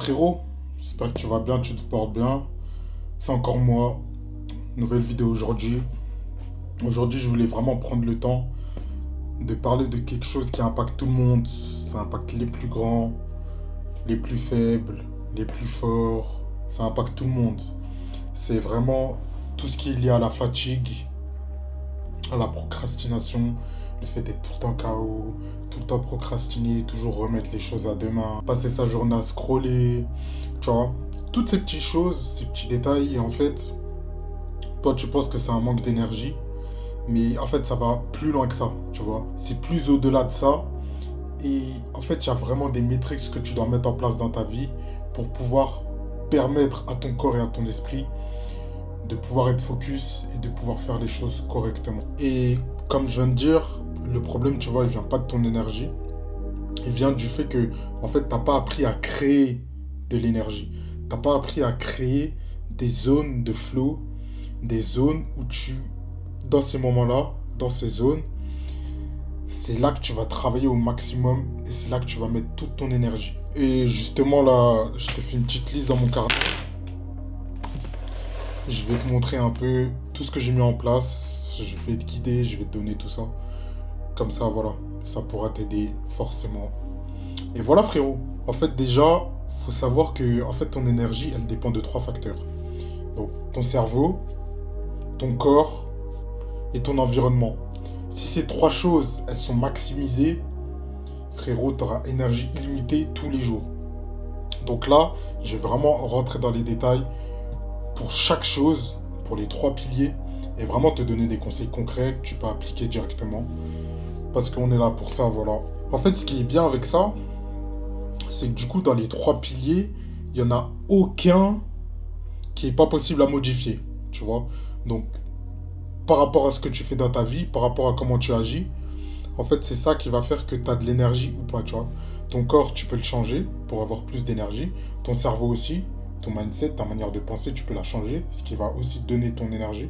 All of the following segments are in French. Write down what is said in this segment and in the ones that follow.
Frérot, j'espère que tu vas bien, tu te portes bien. C'est encore moi. Nouvelle vidéo aujourd'hui. Aujourd'hui, je voulais vraiment prendre le temps de parler de quelque chose qui impacte tout le monde. Ça impacte les plus grands, les plus faibles, les plus forts. Ça impacte tout le monde. C'est vraiment tout ce qui est lié à la fatigue, à la procrastination, le fait d'être tout le temps KO, tout le temps procrastiner, toujours remettre les choses à demain, passer sa journée à scroller, tu vois. Toutes ces petites choses, ces petits détails, et en fait, toi tu penses que c'est un manque d'énergie, mais en fait ça va plus loin que ça, tu vois. C'est plus au-delà de ça, et en fait il y a vraiment des métriques que tu dois mettre en place dans ta vie pour pouvoir permettre à ton corps et à ton esprit de pouvoir être focus et de pouvoir faire les choses correctement. Et comme je viens de dire, le problème, tu vois, il vient pas de ton énergie. Il vient du fait que, en fait, t'as pas appris à créer de l'énergie. T'as pas appris à créer des zones de flow, des zones où dans ces moments-là, dans ces zones, c'est là que tu vas travailler au maximum et c'est là que tu vas mettre toute ton énergie. Et justement, là, je t'ai fait une petite liste dans mon carnet. Je vais te montrer un peu tout ce que j'ai mis en place. Je vais te guider, je vais te donner tout ça. Comme ça, voilà, ça pourra t'aider forcément. Et voilà, frérot. En fait, déjà, faut savoir que en fait, ton énergie, elle dépend de 3 facteurs. Donc, ton cerveau, ton corps et ton environnement. Si ces 3 choses, elles sont maximisées, frérot, tu auras énergie illimitée tous les jours. Donc là, je vais vraiment rentrer dans les détails pour chaque chose, pour les 3 piliers, et vraiment te donner des conseils concrets que tu peux appliquer directement. Parce qu'on est là pour ça, voilà. En fait, ce qui est bien avec ça, c'est que du coup, dans les 3 piliers, il n'y en a aucun qui est pas possible à modifier, tu vois. Donc, par rapport à ce que tu fais dans ta vie, par rapport à comment tu agis, en fait, c'est ça qui va faire que tu as de l'énergie ou pas, tu vois. Ton corps, tu peux le changer pour avoir plus d'énergie. Ton cerveau aussi, ton mindset, ta manière de penser, tu peux la changer, ce qui va aussi te donner ton énergie.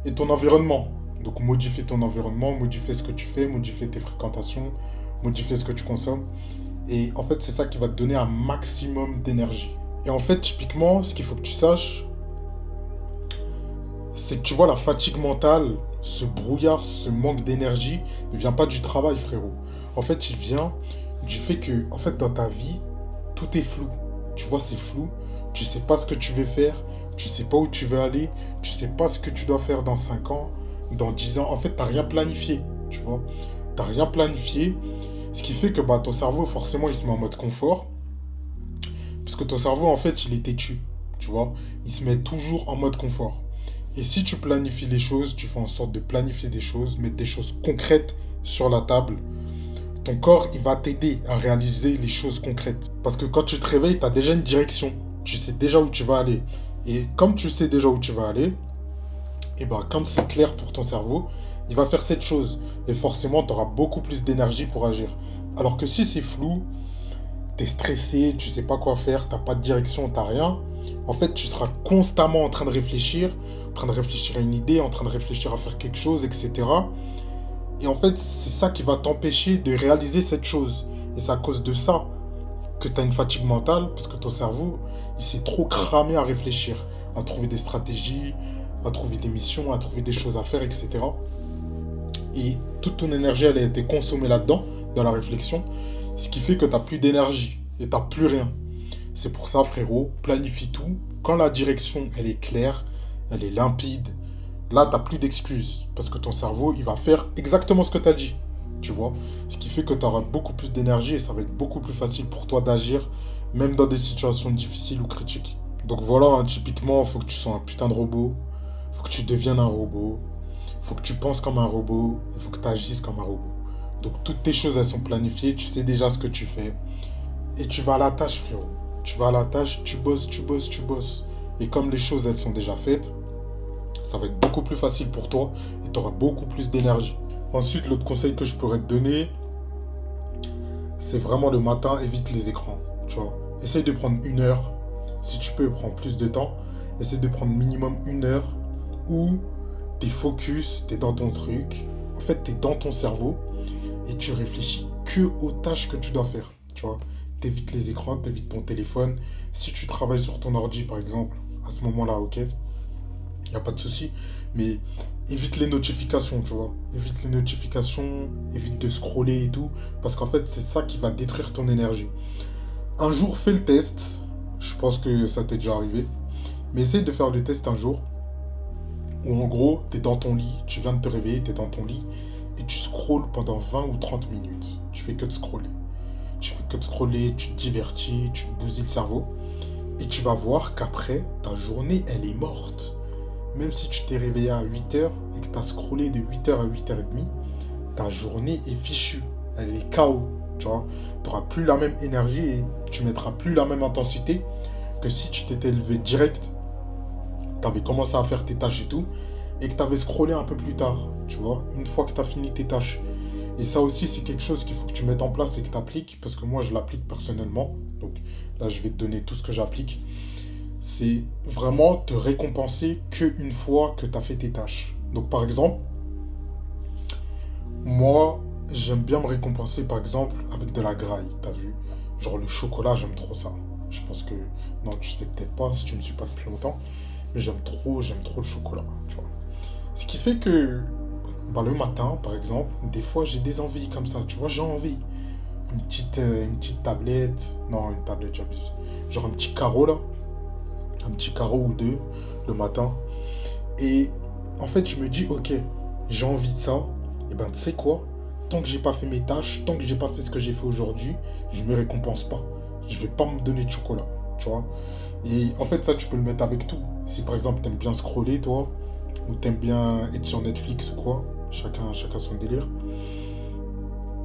Et ton environnement. Donc modifier ton environnement, modifier ce que tu fais, modifier tes fréquentations, modifier ce que tu consommes. Et en fait, c'est ça qui va te donner un maximum d'énergie. Et en fait, typiquement, ce qu'il faut que tu saches, c'est que tu vois, la fatigue mentale, ce brouillard, ce manque d'énergie, ne vient pas du travail, frérot. En fait, il vient du fait que, en fait, dans ta vie, tout est flou. Tu vois, c'est flou. Tu sais pas ce que tu veux faire. Tu sais pas où tu veux aller. Tu sais pas ce que tu dois faire dans 5 ans, dans 10 ans. En fait, t'as rien planifié. Tu vois, t'as rien planifié. Ce qui fait que bah, ton cerveau, forcément, il se met en mode confort. Parce que ton cerveau, en fait, il est têtu. Tu vois, il se met toujours en mode confort. Et si tu planifies les choses, tu fais en sorte de planifier des choses, mettre des choses concrètes sur la table, ton corps, il va t'aider à réaliser les choses concrètes. Parce que quand tu te réveilles, tu as déjà une direction. Tu sais déjà où tu vas aller. Et comme tu sais déjà où tu vas aller, et ben, quand c'est clair pour ton cerveau, il va faire cette chose. Et forcément, tu auras beaucoup plus d'énergie pour agir. Alors que si c'est flou, tu es stressé, tu sais pas quoi faire, tu n'as pas de direction, tu n'as rien, en fait, tu seras constamment en train de réfléchir à une idée, en train de réfléchir à faire quelque chose, etc. Et en fait, c'est ça qui va t'empêcher de réaliser cette chose. Et c'est à cause de ça que tu as une fatigue mentale, parce que ton cerveau, il s'est trop cramé à réfléchir, à trouver des stratégies, à trouver des missions, à trouver des choses à faire, etc. Et toute ton énergie, elle a été consommée là-dedans, dans la réflexion, ce qui fait que tu n'as plus d'énergie et tu n'as plus rien. C'est pour ça, frérot, planifie tout. Quand la direction, elle est claire, elle est limpide, là, tu n'as plus d'excuses. Parce que ton cerveau, il va faire exactement ce que tu as dit. Tu vois? Ce qui fait que tu auras beaucoup plus d'énergie et ça va être beaucoup plus facile pour toi d'agir, même dans des situations difficiles ou critiques. Donc voilà, hein, typiquement, il faut que tu sois un putain de robot. Il faut que tu deviennes un robot. Il faut que tu penses comme un robot. Il faut que tu agisses comme un robot. Donc toutes tes choses, elles sont planifiées. Tu sais déjà ce que tu fais. Et tu vas à la tâche, frérot. Tu vas à la tâche, tu bosses, tu bosses, tu bosses. Et comme les choses, elles sont déjà faites, ça va être beaucoup plus facile pour toi et tu auras beaucoup plus d'énergie. Ensuite, l'autre conseil que je pourrais te donner, c'est vraiment le matin, évite les écrans. Tu vois, essaye de prendre 1 heure. Si tu peux prendre plus de temps, essaye de prendre minimum 1 heure où tu es focus, tu es dans ton truc. En fait, tu es dans ton cerveau et tu réfléchis que aux tâches que tu dois faire. Tu vois, t'évites les écrans, t'évites ton téléphone. Si tu travailles sur ton ordi, par exemple, à ce moment-là, ok, il n'y a pas de souci. Mais évite les notifications, tu vois. Évite les notifications, évite de scroller et tout. Parce qu'en fait, c'est ça qui va détruire ton énergie. Un jour, fais le test. Je pense que ça t'est déjà arrivé. Mais essaye de faire le test un jour. Où en gros, tu es dans ton lit, tu viens de te réveiller, tu es dans ton lit. Et tu scrolles pendant 20 ou 30 minutes. Tu fais que de scroller. Tu fais que de scroller, tu te divertis, tu te bousilles le cerveau. Et tu vas voir qu'après, ta journée, elle est morte. Même si tu t'es réveillé à 8h et que tu as scrollé de 8h à 8h30, ta journée est fichue. Elle est KO. Tu vois, tu n'auras plus la même énergie et tu mettras plus la même intensité que si tu t'étais levé direct, tu avais commencé à faire tes tâches et tout, et que tu avais scrollé un peu plus tard. Tu vois, une fois que tu as fini tes tâches. Et ça aussi, c'est quelque chose qu'il faut que tu mettes en place et que tu appliques, parce que moi, je l'applique personnellement. Donc là, je vais te donner tout ce que j'applique. C'est vraiment te récompenser qu'une fois que tu as fait tes tâches. Donc par exemple, moi, j'aime bien me récompenser par exemple avec de la graille, t'as vu? Genre le chocolat, j'aime trop ça. Je pense que, non, tu sais peut-être pas si tu me suis pas depuis longtemps, mais j'aime trop le chocolat, tu vois. Ce qui fait que, bah, le matin, par exemple, des fois j'ai des envies comme ça, tu vois, j'ai envie. Une petite tablette, non, une tablette, j'abuse. Genre un petit carreau là, un petit carreau ou deux le matin. Et en fait, je me dis, ok, j'ai envie de ça. Et ben, tu sais quoi? Tant que j'ai pas fait mes tâches, tant que j'ai pas fait ce que j'ai fait aujourd'hui, je me récompense pas. Je vais pas me donner de chocolat, tu vois. Et en fait, ça, tu peux le mettre avec tout. Si par exemple, t'aimes bien scroller, toi, ou t'aimes bien être sur Netflix ou quoi, chacun son délire.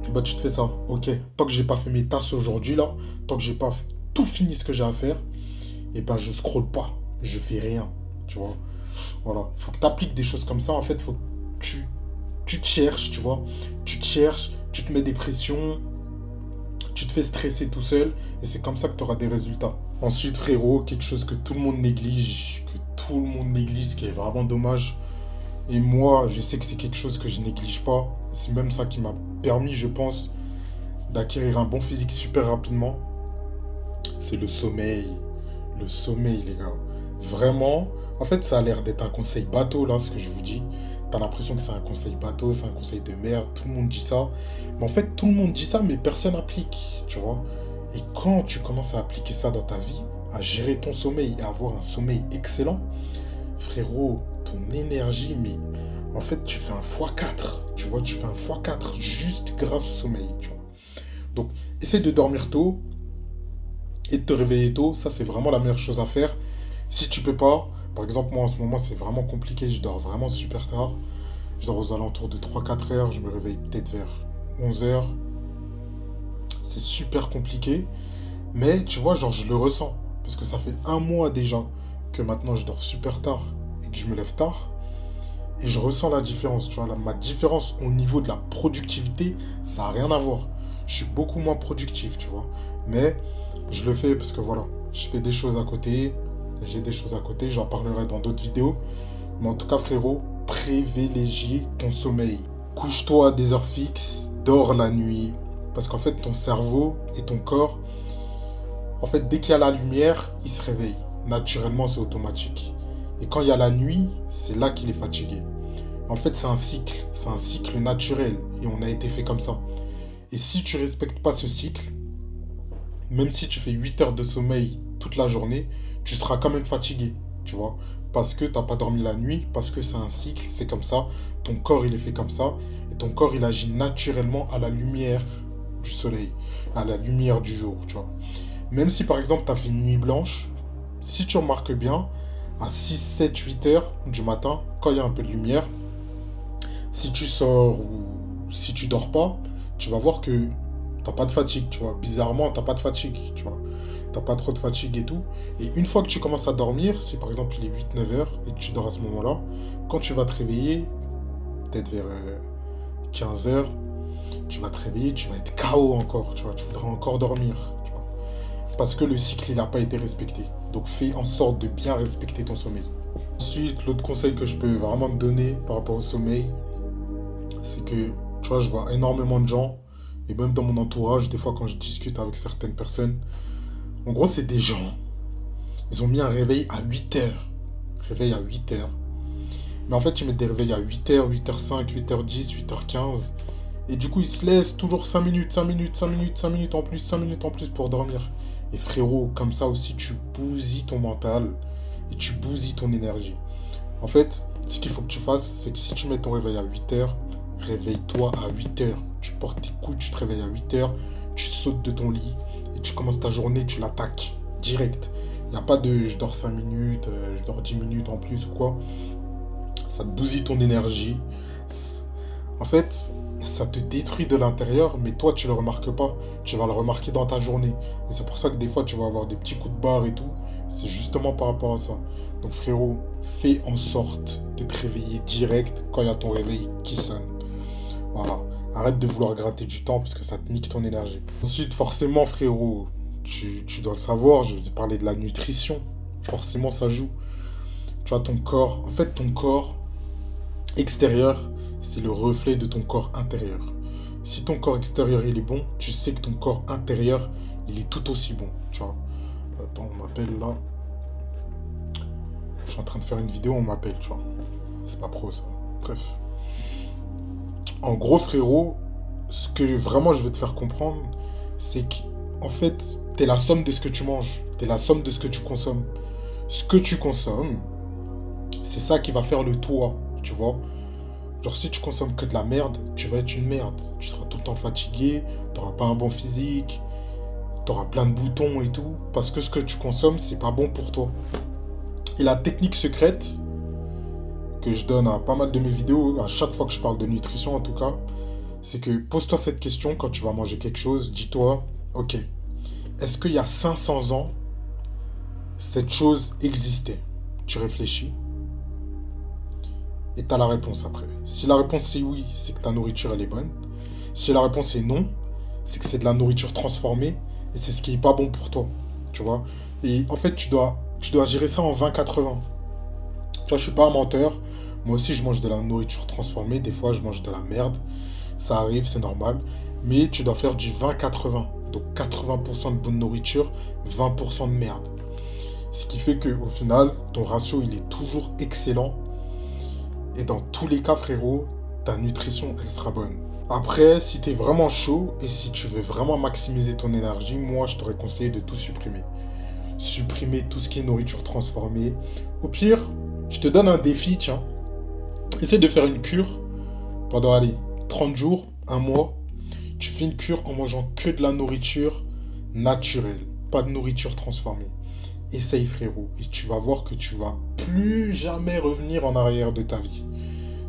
Et bah, tu te fais ça. Ok, tant que j'ai pas fait mes tâches aujourd'hui, là, tant que j'ai pas tout fini ce que j'ai à faire, et ben, je scrolle pas. Je fais rien, tu vois. Voilà, faut que tu appliques des choses comme ça. En fait, faut que tu te cherches, tu vois. Tu te cherches, tu te mets des pressions, tu te fais stresser tout seul. Et c'est comme ça que tu auras des résultats. Ensuite, frérot, quelque chose que tout le monde néglige, ce qui est vraiment dommage. Et moi, je sais que c'est quelque chose que je néglige pas. C'est même ça qui m'a permis, je pense, d'acquérir un bon physique super rapidement. C'est le sommeil. Le sommeil, les gars. Vraiment, en fait, ça a l'air d'être un conseil bateau, là, ce que je vous dis. T'as l'impression que c'est un conseil bateau, c'est un conseil de merde, tout le monde dit ça. Mais en fait, tout le monde dit ça, mais personne applique, tu vois. Et quand tu commences à appliquer ça dans ta vie, à gérer ton sommeil et à avoir un sommeil excellent, frérot, ton énergie, mais en fait, tu fais un x4, tu vois, tu fais un x4 juste grâce au sommeil, tu vois. Donc, essaye de dormir tôt et de te réveiller tôt, ça, c'est vraiment la meilleure chose à faire. Si tu peux pas, par exemple, moi en ce moment c'est vraiment compliqué, je dors vraiment super tard. Je dors aux alentours de 3 4 heures, je me réveille peut-être vers 11 heures. C'est super compliqué, mais tu vois, genre je le ressens. Parce que ça fait un mois déjà que maintenant je dors super tard et que je me lève tard. Et je ressens la différence, tu vois, ma différence au niveau de la productivité, ça n'a rien à voir. Je suis beaucoup moins productif, tu vois. Mais je le fais parce que voilà, je fais des choses à côté. J'ai des choses à côté, j'en parlerai dans d'autres vidéos. Mais en tout cas, frérot, privilégie ton sommeil. Couche-toi à des heures fixes, dors la nuit. Parce qu'en fait, ton cerveau et ton corps, en fait, dès qu'il y a la lumière, il se réveille. Naturellement, c'est automatique. Et quand il y a la nuit, c'est là qu'il est fatigué. En fait, c'est un cycle naturel. Et on a été fait comme ça. Et si tu respectes pas ce cycle, même si tu fais 8 heures de sommeil toute la journée, tu seras quand même fatigué, tu vois. Parce que t'as pas dormi la nuit, parce que c'est un cycle, c'est comme ça. Ton corps, il est fait comme ça. Et ton corps, il agit naturellement à la lumière du soleil, à la lumière du jour, tu vois. Même si, par exemple, tu as fait une nuit blanche, si tu remarques bien, à 6 7 8 heures du matin, quand il y a un peu de lumière, si tu sors ou si tu dors pas, tu vas voir que t'as pas de fatigue, tu vois. Bizarrement, t'as pas de fatigue, tu vois. T'as pas trop de fatigue et tout. Et une fois que tu commences à dormir, si par exemple il est 8 9 heures et que tu dors à ce moment-là, quand tu vas te réveiller, peut-être vers 15 heures, tu vas te réveiller, tu vas être KO encore, tu vois. Tu voudras encore dormir, tu vois. Parce que le cycle, il n'a pas été respecté. Donc fais en sorte de bien respecter ton sommeil. Ensuite, l'autre conseil que je peux vraiment te donner par rapport au sommeil, c'est que, tu vois, je vois énormément de gens, Et même dans mon entourage, des fois quand je discute avec certaines personnes, en gros, c'est des gens, ils ont mis un réveil à 8 heures. Réveil à 8 heures. Mais en fait, ils mettent des réveils à 8 heures, 8h05, 8h10, 8h15. Et du coup, ils se laissent toujours 5 minutes, 5 minutes, 5 minutes, 5 minutes en plus, 5 minutes en plus pour dormir. Et frérot, comme ça aussi, tu bousilles ton mental et tu bousilles ton énergie. En fait, ce qu'il faut que tu fasses, c'est que si tu mets ton réveil à 8 heures, réveille-toi à 8 heures. Tu portes tes coudes, tu te réveilles à 8 heures, tu sautes de ton lit et tu commences ta journée, tu l'attaques direct. Il n'y a pas de je dors 5 minutes, je dors 10 minutes en plus ou quoi. Ça te bousille ton énergie. En fait, ça te détruit de l'intérieur, mais toi, tu le remarques pas. Tu vas le remarquer dans ta journée. Et c'est pour ça que des fois, tu vas avoir des petits coups de barre et tout. C'est justement par rapport à ça. Donc frérot, fais en sorte de te réveiller direct quand il y a ton réveil qui sonne. Voilà. Arrête de vouloir gratter du temps parce que ça te nique ton énergie. Ensuite, forcément, frérot, tu dois le savoir, je vais te parler de la nutrition. Forcément, ça joue. Tu vois, ton corps, en fait, ton corps extérieur, c'est le reflet de ton corps intérieur. Si ton corps extérieur, il est bon, tu sais que ton corps intérieur, il est tout aussi bon. Tu vois. Attends, on m'appelle là. Je suis en train de faire une vidéo, on m'appelle, tu vois. C'est pas pro, ça. Bref. En gros, frérot, ce que vraiment je veux te faire comprendre, c'est qu'en fait, t'es la somme de ce que tu manges. T'es la somme de ce que tu consommes. Ce que tu consommes, c'est ça qui va faire le toi, tu vois. Genre, si tu consommes que de la merde, tu vas être une merde. Tu seras tout le temps fatigué, t'auras pas un bon physique, t'auras plein de boutons et tout, parce que ce que tu consommes, c'est pas bon pour toi. Et la technique secrète que je donne à pas mal de mes vidéos, à chaque fois que je parle de nutrition en tout cas, c'est que pose-toi cette question quand tu vas manger quelque chose, dis-toi, ok, est-ce qu'il y a 500 ans, cette chose existait? Tu réfléchis et tu as la réponse après. Si la réponse c'est oui, c'est que ta nourriture elle est bonne. Si la réponse est non, c'est que c'est de la nourriture transformée et c'est ce qui est pas bon pour toi, tu vois. Et en fait, tu dois gérer ça en 20-80. Tu vois, je suis pas un menteur. Moi aussi, je mange de la nourriture transformée. Des fois, je mange de la merde. Ça arrive, c'est normal. Mais tu dois faire du 20-80. Donc 80% de bonne nourriture, 20% de merde. Ce qui fait qu'au final, ton ratio, il est toujours excellent. Et dans tous les cas, frérot, ta nutrition, elle sera bonne. Après, si tu es vraiment chaud et si tu veux vraiment maximiser ton énergie, moi, je t'aurais conseillé de tout supprimer. Supprimer tout ce qui est nourriture transformée. Au pire, je te donne un défi, tiens. Essaie de faire une cure pendant, allez, 30 jours, un mois. Tu fais une cure en mangeant que de la nourriture naturelle, pas de nourriture transformée. Essaye, frérot, et tu vas voir que tu vas plus jamais revenir en arrière de ta vie.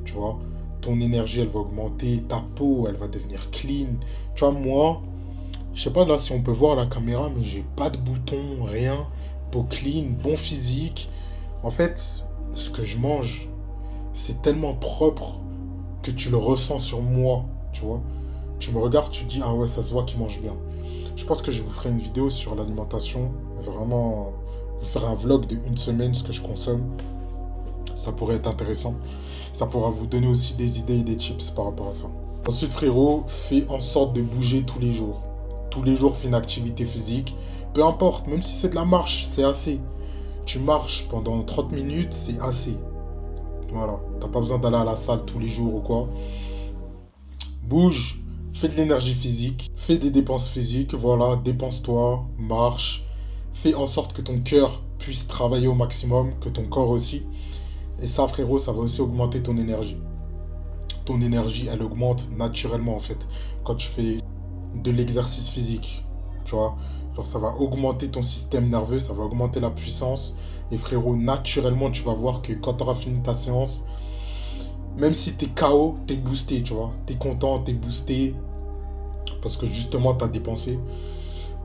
Tu vois, ton énergie, elle va augmenter, ta peau, elle va devenir clean. Tu vois, moi, je sais pas là si on peut voir à la caméra, mais j'ai pas de boutons, rien. Peau clean, bon physique. En fait, ce que je mange, c'est tellement propre que tu le ressens sur moi, tu vois. Tu me regardes, tu dis, ah ouais, ça se voit qu'il mange bien. Je pense que je vous ferai une vidéo sur l'alimentation, vraiment, vous faire un vlog de 1 semaine, ce que je consomme. Ça pourrait être intéressant. Ça pourra vous donner aussi des idées et des tips par rapport à ça. Ensuite, frérot, fais en sorte de bouger tous les jours. Tous les jours, fais une activité physique. Peu importe, même si c'est de la marche, c'est assez. Tu marches pendant 30 minutes, c'est assez. Voilà, t'as pas besoin d'aller à la salle tous les jours ou quoi. Bouge, fais de l'énergie physique, fais des dépenses physiques, voilà, dépense-toi, marche. Fais en sorte que ton cœur puisse travailler au maximum, que ton corps aussi. Et ça, frérot, ça va aussi augmenter ton énergie. Ton énergie, elle augmente naturellement, en fait, quand tu fais de l'exercice physique, tu vois. Genre, ça va augmenter ton système nerveux, ça va augmenter la puissance. Et frérot, naturellement, tu vas voir que quand tu auras fini ta séance, même si t'es KO, t'es boosté, tu vois. T'es content, t'es boosté, parce que justement, t'as dépensé.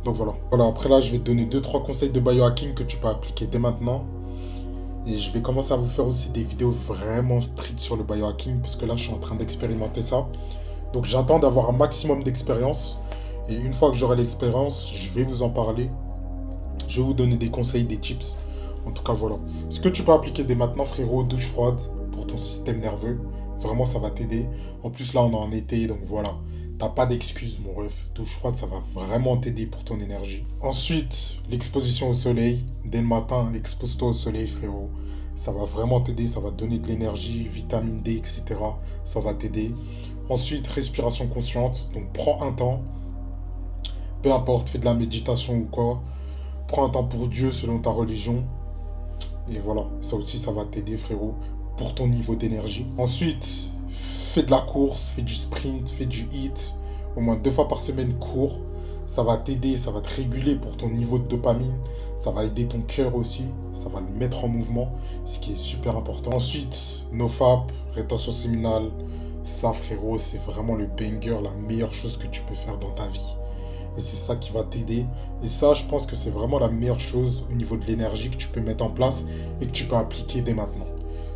Donc voilà. Voilà, après là, je vais te donner 2-3 conseils de biohacking que tu peux appliquer dès maintenant. Et je vais commencer à vous faire aussi des vidéos vraiment strictes sur le biohacking, puisque là, je suis en train d'expérimenter ça. Donc j'attends d'avoir un maximum d'expérience. Et une fois que j'aurai l'expérience, je vais vous en parler. Je vais vous donner des conseils, des tips. En tout cas, voilà. Ce que tu peux appliquer dès maintenant, frérot, douche froide pour ton système nerveux. Vraiment, ça va t'aider. En plus, là, on est en été, donc voilà. T'as pas d'excuse, mon ref. Douche froide, ça va vraiment t'aider pour ton énergie. Ensuite, l'exposition au soleil. Dès le matin, expose-toi au soleil, frérot. Ça va vraiment t'aider, ça va te donner de l'énergie, vitamine D, etc. Ça va t'aider. Ensuite, respiration consciente. Donc, prends un temps. Peu importe, fais de la méditation ou quoi. Prends un temps pour Dieu selon ta religion. Et voilà, ça aussi, ça va t'aider, frérot, pour ton niveau d'énergie. Ensuite, fais de la course, fais du sprint, fais du hit. Au moins 2 fois par semaine, cours. Ça va t'aider, ça va te réguler pour ton niveau de dopamine. Ça va aider ton cœur aussi. Ça va le mettre en mouvement, ce qui est super important. Ensuite, NoFap, rétention séminale. Ça, frérot, c'est vraiment le banger, la meilleure chose que tu peux faire dans ta vie. Et c'est ça qui va t'aider. Et ça, je pense que c'est vraiment la meilleure chose au niveau de l'énergie que tu peux mettre en place et que tu peux appliquer dès maintenant.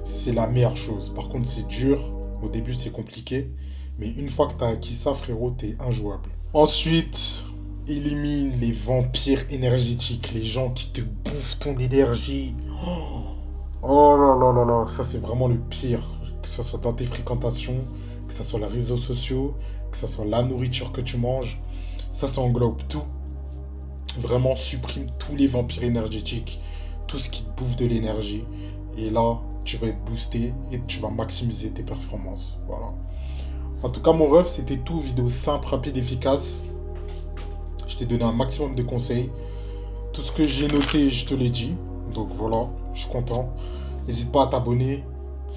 C'est la meilleure chose. Par contre, c'est dur. Au début, c'est compliqué. Mais une fois que tu as acquis ça, frérot, t'es injouable. Ensuite, élimine les vampires énergétiques. Les gens qui te bouffent ton énergie. Oh là là là là. Ça, c'est vraiment le pire. Que ce soit dans tes fréquentations, que ce soit les réseaux sociaux, que ce soit la nourriture que tu manges. Ça englobe tout. Vraiment, supprime tous les vampires énergétiques, tout ce qui te bouffe de l'énergie. Et là, tu vas être boosté et tu vas maximiser tes performances. Voilà. En tout cas, mon ref, c'était tout. Vidéo simple, rapide, efficace. Je t'ai donné un maximum de conseils. Tout ce que j'ai noté, je te l'ai dit. Donc voilà, je suis content. N'hésite pas à t'abonner.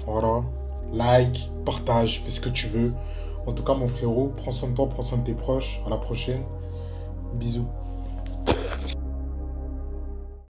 Voilà. Like, partage, fais ce que tu veux. En tout cas, mon frérot, prends soin de toi, prends soin de tes proches. À la prochaine. Bisous.